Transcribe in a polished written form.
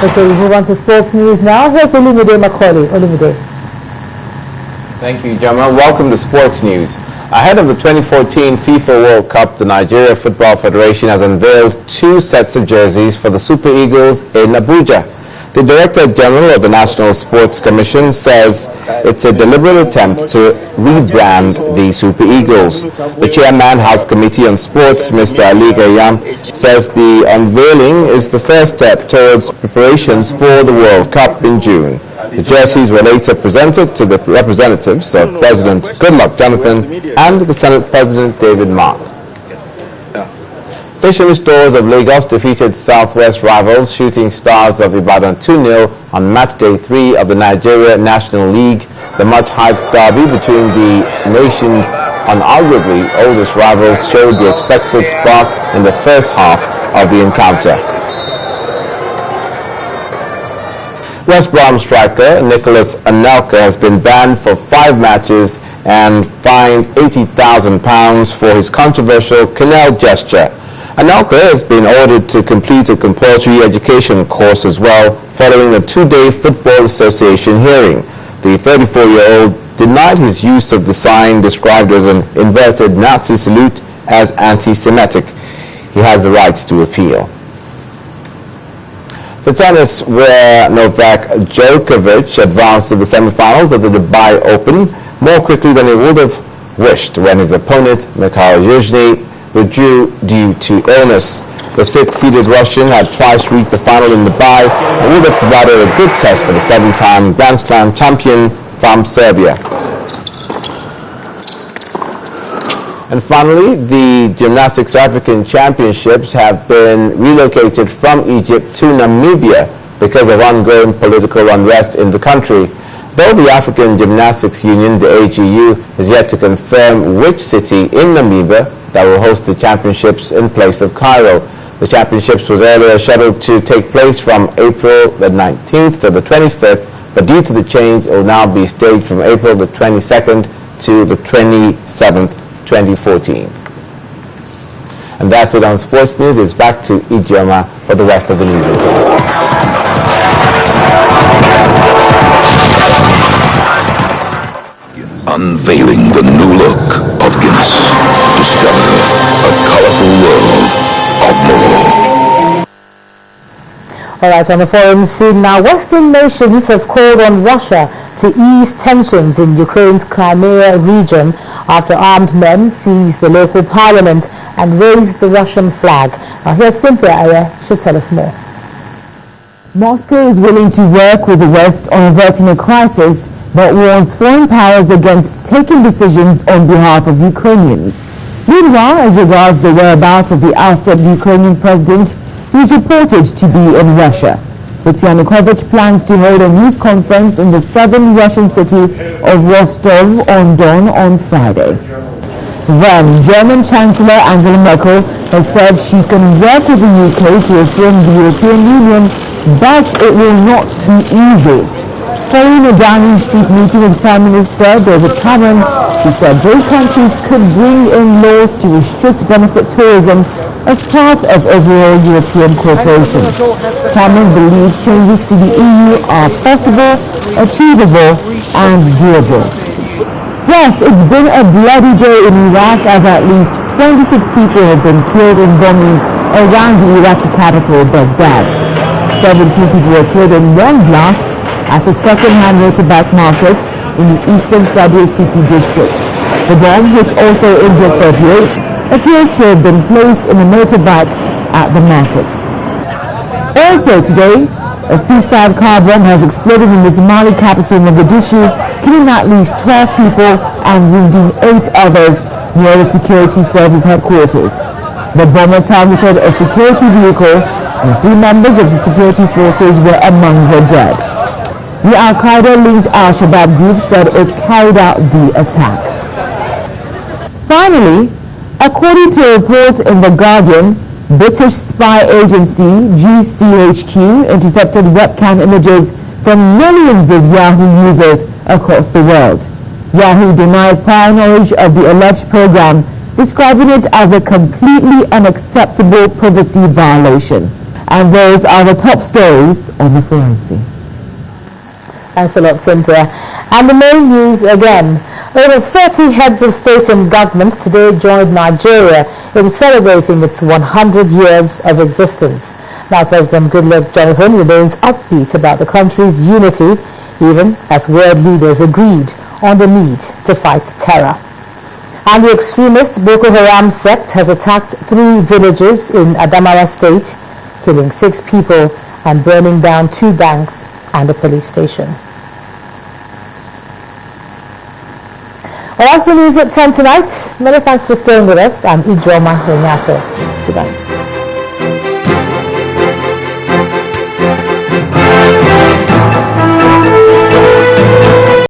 Okay, we move on to sports news now. Here's Olumide Macaulay. Olumide. Thank you, Gemma. Welcome to Sports News. Ahead of the 2014 FIFA World Cup, the Nigeria Football Federation has unveiled 2 sets of jerseys for the Super Eagles in Abuja. The Director General of the National Sports Commission says it's a deliberate attempt to rebrand the Super Eagles. The Chairman, House Committee on Sports, Mr. Ali Gayam, says the unveiling is the first step towards preparations for the World Cup in June. The jerseys were later presented to the representatives of President Goodluck Jonathan and the Senate President David Mark. Stationery Stores of Lagos defeated Southwest rivals Shooting Stars of Ibadan 2-0 on match day 3 of the Nigeria National League. The much-hyped derby between the nation's unarguably oldest rivals showed the expected spark in the first half of the encounter. West Brom striker Nicholas Anelka has been banned for 5 matches and fined £80,000 for his controversial canal gesture. Anelka has been ordered to complete a compulsory education course as well, following a 2-day Football Association hearing. The 34-year-old denied his use of the sign described as an inverted Nazi salute as anti-Semitic. He has the right to appeal. The tennis, where Novak Djokovic advanced to the semi-finals of the Dubai Open more quickly than he would have wished when his opponent, Mikhail Yuzhny, withdrew due to illness. The 6th-seeded Russian had twice reached the final in Dubai and would have provided a good test for the 7-time Grand Slam champion from Serbia. And finally, the Gymnastics African Championships have been relocated from Egypt to Namibia because of ongoing political unrest in the country. Though the African Gymnastics Union, the AGU, is yet to confirm which city in Namibia that will host the championships in place of Cairo. The championships was earlier scheduled to take place from April the 19th to the 25th, but due to the change, it will now be staged from April the 22nd to the 27th, 2014. And that's it on Sports News. It's back to Ijoma for the rest of the news. Unveiling the new look of Guinness. Discover a colorful world of more. All right, on the foreign scene now, Western nations have called on Russia to ease tensions in Ukraine's Crimea region after armed men seized the local parliament and raised the Russian flag. Now here's Cynthia Aya, she'll tell us more. Moscow is willing to work with the West on averting a crisis, but warns foreign powers against taking decisions on behalf of Ukrainians. Meanwhile, as regards the whereabouts of the ousted Ukrainian president, he is reported to be in Russia. But Yanukovych plans to hold a news conference in the southern Russian city of Rostov-on-Don on Friday. Then, German Chancellor Angela Merkel has said she can work with the UK to reform the European Union, but it will not be easy. Following a Downing Street meeting with Prime Minister David Cameron, he said both countries could bring in laws to restrict benefit tourism as part of overall European cooperation. Cameron believes changes to the EU are possible, achievable, and doable. Yes, it's been a bloody day in Iraq as at least 26 people have been killed in bombings around the Iraqi capital, Baghdad. 17 people were killed in one blast at a second-hand motorbike market in the eastern Sadr City district. The bomb, which also injured 38, appears to have been placed in a motorbike at the market. Also today, a suicide car bomb has exploded in the Somali capital Mogadishu, killing at least 12 people and wounding 8 others near the security service headquarters. The bomber targeted a security vehicle and 3 members of the security forces were among the dead. The Al-Qaeda-linked Al-Shabaab group said it carried out the attack. Finally, according to a report in The Guardian, British spy agency GCHQ intercepted webcam images from millions of Yahoo users across the world. Yahoo denied prior knowledge of the alleged program, describing it as a completely unacceptable privacy violation. And those are the top stories on the Forensic. Thanks a lot, Cynthia. And the main news again. Over 30 heads of state and government today joined Nigeria in celebrating its 100 years of existence. Now, President Goodluck Jonathan remains upbeat about the country's unity, even as world leaders agreed on the need to fight terror. And the extremist Boko Haram sect has attacked 3 villages in Adamawa State, killing 6 people and burning down 2 banks and a police station. Well, that's the news at 10 tonight. Many thanks for staying with us. I'm Ijoma Renyato. Good night.